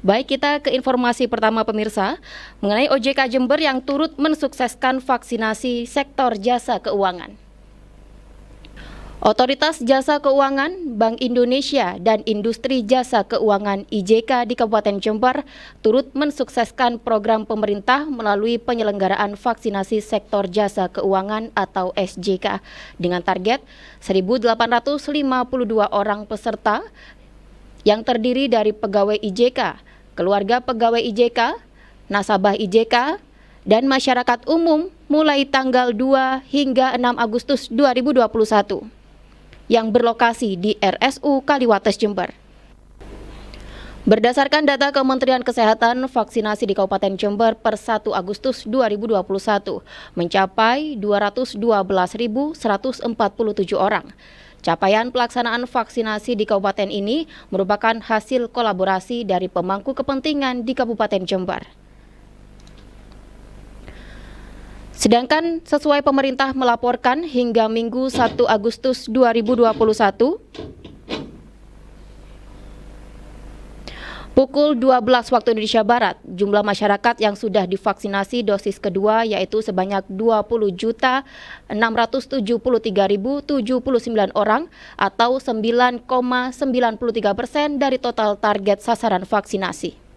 Baik, kita ke informasi pertama pemirsa, mengenai OJK Jember yang turut mensukseskan vaksinasi sektor jasa keuangan. Otoritas Jasa Keuangan, Bank Indonesia, dan Industri Jasa Keuangan IJK di Kabupaten Jember turut mensukseskan program pemerintah melalui penyelenggaraan vaksinasi sektor jasa keuangan atau SJK dengan target 1.852 orang peserta yang terdiri dari pegawai IJK, keluarga pegawai IJK, nasabah IJK, dan masyarakat umum mulai tanggal 2 hingga 6 Agustus 2021 yang berlokasi di RSU Kaliwates Jember. Berdasarkan data Kementerian Kesehatan, vaksinasi di Kabupaten Jember per 1 Agustus 2021 mencapai 212.147 orang. Capaian pelaksanaan vaksinasi di kabupaten ini merupakan hasil kolaborasi dari pemangku kepentingan di Kabupaten Jember. Sedangkan sesuai pemerintah melaporkan hingga Minggu 1 Agustus 2021, pukul 12 waktu Indonesia Barat, jumlah masyarakat yang sudah divaksinasi dosis kedua yaitu sebanyak 20.673.079 orang atau 9,93% dari total target sasaran vaksinasi.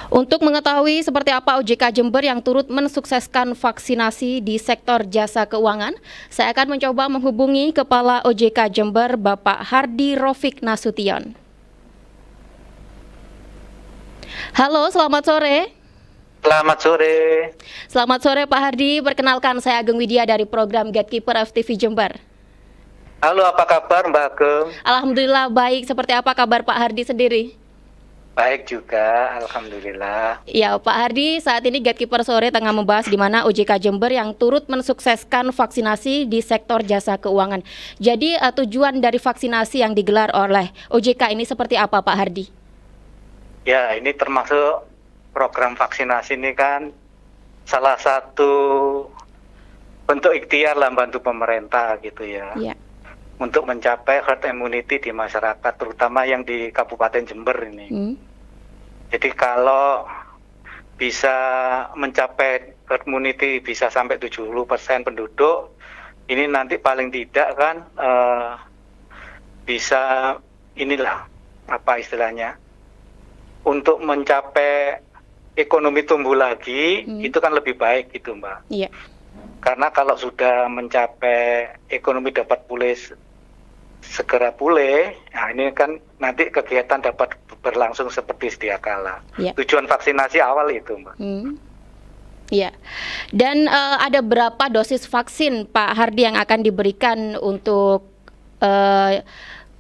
Untuk mengetahui seperti apa OJK Jember yang turut mensukseskan vaksinasi di sektor jasa keuangan, saya akan mencoba menghubungi Kepala OJK Jember, Bapak Hardi Rofik Nasution. Halo, selamat sore. Selamat sore. Selamat sore Pak Hardi, perkenalkan saya Ageng Widya dari program Gatekeeper FTV Jember. Halo, apa kabar Mbak Ageng? Alhamdulillah baik, seperti apa kabar Pak Hardi sendiri? Baik juga, alhamdulillah. Ya, Pak Hardi, saat ini Gatekeeper Sore tengah membahas di mana OJK Jember yang turut mensukseskan vaksinasi di sektor jasa keuangan. Jadi tujuan dari vaksinasi yang digelar oleh OJK ini seperti apa Pak Hardi? Ya, ini termasuk program vaksinasi ini kan salah satu bentuk ikhtiar lah bantu pemerintah gitu ya. Ya. Untuk mencapai herd immunity di masyarakat, terutama yang di Kabupaten Jember ini. Jadi kalau bisa mencapai herd immunity bisa sampai 70% penduduk, ini nanti paling tidak kan bisa inilah apa istilahnya, untuk mencapai ekonomi tumbuh lagi, itu kan lebih baik gitu Mbak. Iya. Karena kalau sudah mencapai ekonomi dapat pulih segera pulih, nah ini kan nanti kegiatan dapat berlangsung seperti sedia kala. Ya. Tujuan vaksinasi awal itu, Mbak. Iya. Dan ada berapa dosis vaksin Pak Hardi yang akan diberikan untuk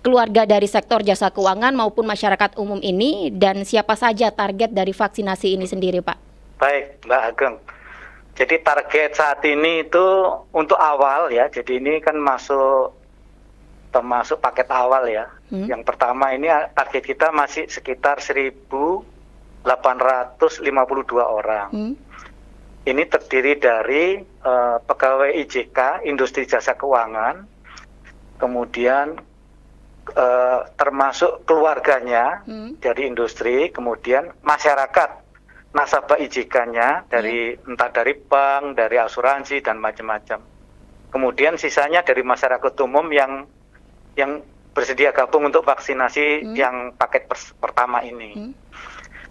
keluarga dari sektor jasa keuangan maupun masyarakat umum ini, dan siapa saja target dari vaksinasi ini sendiri, Pak? Baik, Mbak Ageng. Jadi target saat ini itu untuk awal ya. Jadi ini kan termasuk paket awal ya. Yang pertama ini target kita masih sekitar 1.852 orang. Ini terdiri dari pegawai IJK, Industri Jasa Keuangan, kemudian termasuk keluarganya dari industri, kemudian masyarakat, nasabah IJK-nya dari entah dari bank, dari asuransi dan macam-macam. Kemudian sisanya dari masyarakat umum yang bersedia gabung untuk vaksinasi yang paket pertama ini.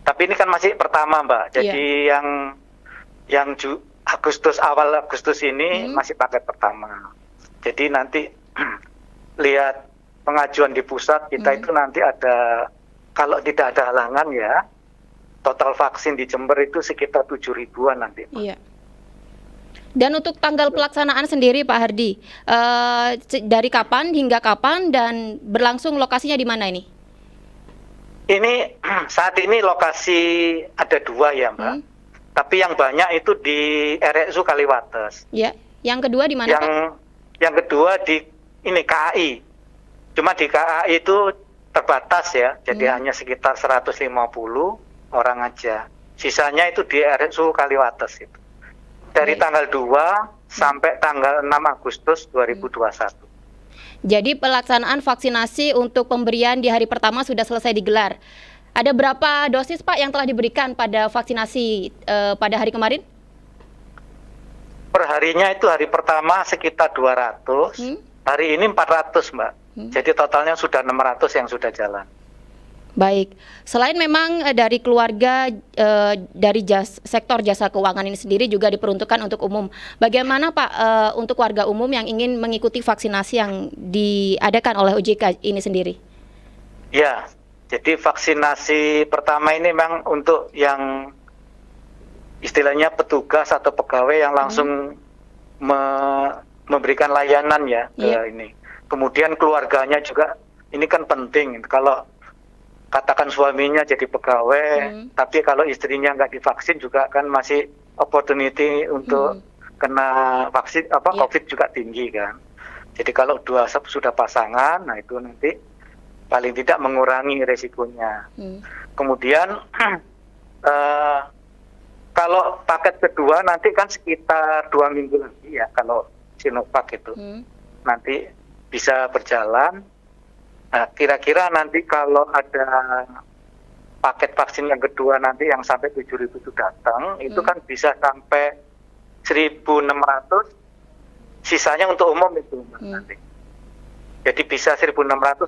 Tapi ini kan masih pertama, Mbak. Jadi yang awal Agustus ini masih paket pertama. Jadi nanti lihat pengajuan di pusat kita itu nanti ada, kalau tidak ada halangan ya, total vaksin di Jember itu sekitar 7.000-an nanti. Iya. Dan untuk tanggal pelaksanaan sendiri Pak Hardi, dari kapan hingga kapan dan berlangsung lokasinya di mana ini? Ini saat ini lokasi ada 2 ya Mbak. Tapi yang banyak itu di RSU Kaliwates. Ya. Yang kedua di mana Pak? Yang kedua di ini KAI. Cuma di KAI itu terbatas ya. Jadi hanya sekitar 150 orang aja. Sisanya itu di RSU Kaliwates itu. Dari tanggal 2 sampai tanggal 6 Agustus 2021. Jadi pelaksanaan vaksinasi untuk pemberian di hari pertama sudah selesai digelar. Ada berapa dosis Pak yang telah diberikan pada vaksinasi pada hari kemarin? Perharinya itu hari pertama sekitar 200, hari ini 400 Mbak. Jadi totalnya sudah 600 yang sudah jalan. Baik, selain memang dari keluarga dari sektor jasa keuangan ini sendiri juga diperuntukkan untuk umum. Bagaimana Pak untuk warga umum yang ingin mengikuti vaksinasi yang diadakan oleh OJK ini sendiri? Ya, jadi vaksinasi pertama ini memang untuk yang istilahnya petugas atau pegawai yang langsung memberikan layanan ya ke ini. Kemudian keluarganya juga ini kan penting. Kalau katakan suaminya jadi pegawai, tapi kalau istrinya nggak divaksin juga kan masih opportunity untuk kena vaksin COVID juga tinggi kan. Jadi kalau dua sudah pasangan, nah itu nanti paling tidak mengurangi resikonya. Kemudian kalau paket kedua nanti kan sekitar 2 minggu lagi ya kalau Sinovac itu nanti bisa berjalan. Nah, kira-kira nanti kalau ada paket vaksin yang kedua nanti yang sampai 7.000 itu datang, itu kan bisa sampai 1.600, sisanya untuk umum itu nanti. Jadi bisa 1.600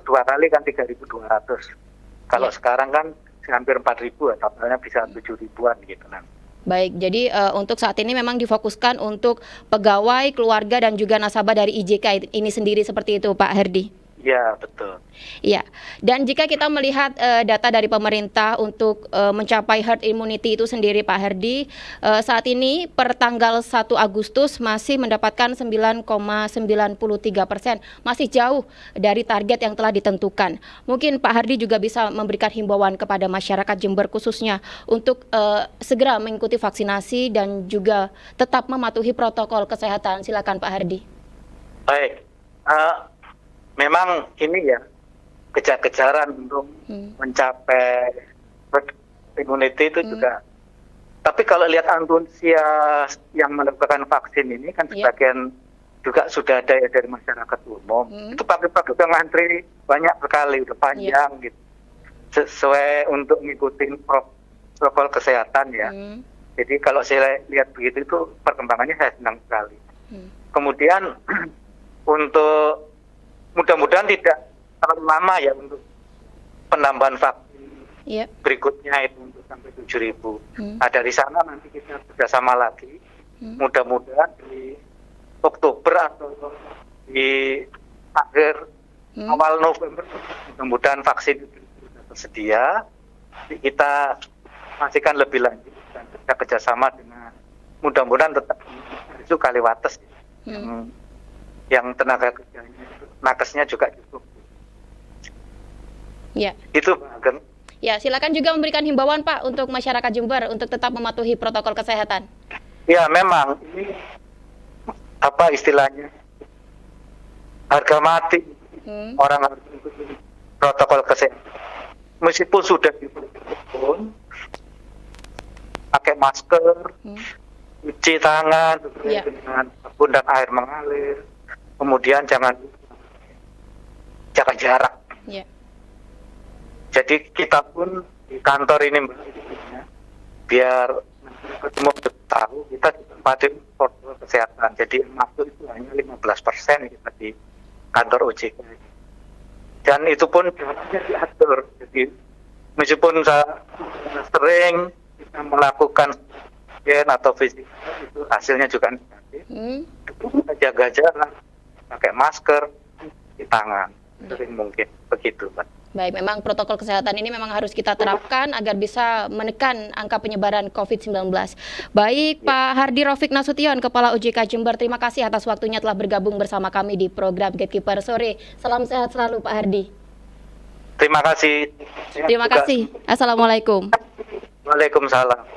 2 kali kan 3.200. Kalau sekarang kan hampir 4.000, totalnya bisa 7.000-an gitu nanti. Baik, jadi untuk saat ini memang difokuskan untuk pegawai, keluarga dan juga nasabah dari IJK ini sendiri seperti itu Pak Herdi. Ya, betul. Ya, dan jika kita melihat data dari pemerintah untuk mencapai herd immunity itu sendiri Pak Herdi, saat ini per tanggal 1 Agustus masih mendapatkan 9,93%, masih jauh dari target yang telah ditentukan. Mungkin Pak Herdi juga bisa memberikan himbauan kepada masyarakat Jember khususnya untuk segera mengikuti vaksinasi dan juga tetap mematuhi protokol kesehatan. Silakan Pak Herdi. Baik. Memang ini ya kejar-kejaran untuk mencapai herd immunity itu juga. Tapi kalau lihat antusias yang melakukan vaksin ini kan sebagian juga sudah ada ya dari masyarakat umum. Itu pagi-pagi udah ngantri banyak sekali, udah panjang gitu. Sesuai untuk ngikutin protokol kesehatan ya. Jadi kalau saya lihat begitu itu perkembangannya saya senang sekali. Kemudian untuk mudah-mudahan tidak terlalu lama ya untuk penambahan vaksin berikutnya itu untuk sampai 7.000. Nah dari sana nanti kita bekerjasama lagi. Mudah-mudahan di Oktober atau di akhir awal November mudah-mudahan vaksin itu sudah tersedia. Kita pastikan lebih lanjut dan kita kerjasama dengan mudah-mudahan tetap itu Kaliwates yang tenaga kerjanya nakesnya juga cukup. Ya. Itu Pak Ageng. Ya, silakan juga memberikan himbauan Pak untuk masyarakat Jember untuk tetap mematuhi protokol kesehatan. Ya, memang ini apa istilahnya? Harga mati. Orang harus mengikuti protokol kesehatan. Meskipun sudah diperbolehkan pakai masker, cuci tangan dengan sabun dan air mengalir. Kemudian jangan jaga jarak. Jadi kita pun di kantor ini Mbak, biar semua tahu kita patuhi protokol kesehatan. Jadi masuk itu hanya 15% kita di kantor OJK. Dan itu pun jaraknya diatur. Jadi meskipun sering kita melakukan scan atau fisik itu hasilnya juga negatif. Kita jaga jarak, pakai masker, di tangan, sering mungkin begitu, Pak. Baik, memang protokol kesehatan ini memang harus kita terapkan agar bisa menekan angka penyebaran COVID-19. Baik, Pak Hardi Raufik Nasution, Kepala OJK Jember, terima kasih atas waktunya telah bergabung bersama kami di program Gatekeeper Sore. Salam sehat selalu, Pak Hardi. Terima kasih. Terima kasih. Assalamualaikum. Waalaikumsalam.